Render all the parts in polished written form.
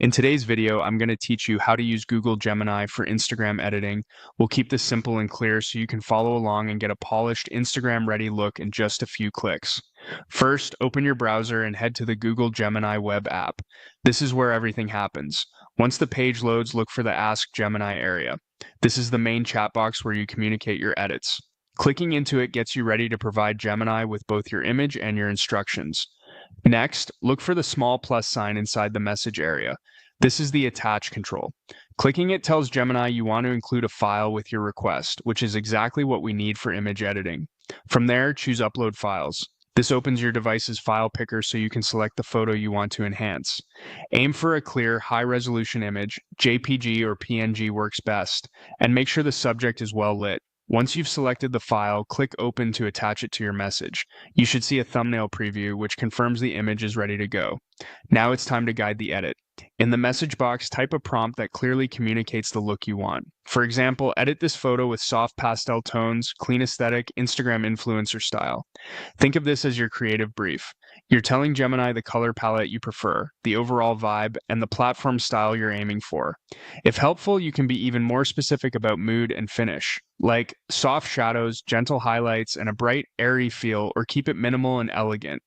In today's video, I'm going to teach you how to use Google Gemini for Instagram editing. We'll keep this simple and clear so you can follow along and get a polished Instagram-ready look in just a few clicks. First, open your browser and head to the Google Gemini web app. This is where everything happens. Once the page loads, look for the Ask Gemini area. This is the main chat box where you communicate your edits. Clicking into it gets you ready to provide Gemini with both your image and your instructions. Next, look for the small plus sign inside the message area. This is the attach control. Clicking it tells Gemini you want to include a file with your request, which is exactly what we need for image editing. From there, choose Upload Files. This opens your device's file picker so you can select the photo you want to enhance. Aim for a clear, high-resolution image. JPG or PNG works best, and make sure the subject is well lit. Once you've selected the file, click Open to attach it to your message. You should see a thumbnail preview, which confirms the image is ready to go. Now it's time to guide the edit. In the message box, type a prompt that clearly communicates the look you want. For example, edit this photo with soft pastel tones, clean aesthetic, Instagram influencer style. Think of this as your creative brief. You're telling Gemini the color palette you prefer, the overall vibe, and the platform style you're aiming for. If helpful, you can be even more specific about mood and finish, like soft shadows, gentle highlights, and a bright, airy feel, or keep it minimal and elegant.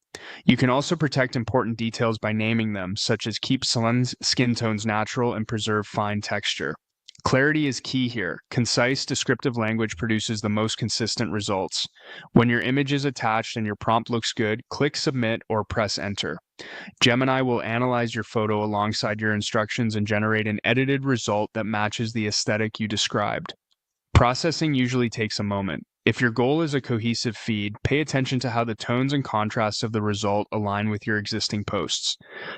You can also protect important details by naming them, such as keep skin tones natural and preserve fine texture. Clarity is key here. Concise, descriptive language produces the most consistent results. When your image is attached and your prompt looks good, click Submit or press Enter. Gemini will analyze your photo alongside your instructions and generate an edited result that matches the aesthetic you described. Processing usually takes a moment. If your goal is a cohesive feed, pay attention to how the tones and contrasts of the result align with your existing posts.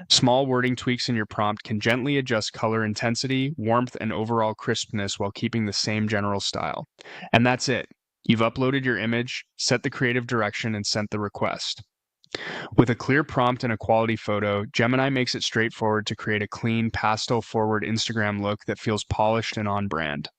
Small wording tweaks in your prompt can gently adjust color intensity, warmth, and overall crispness while keeping the same general style. And that's it. You've uploaded your image, set the creative direction, and sent the request. With a clear prompt and a quality photo, Gemini makes it straightforward to create a clean, pastel-forward Instagram look that feels polished and on brand.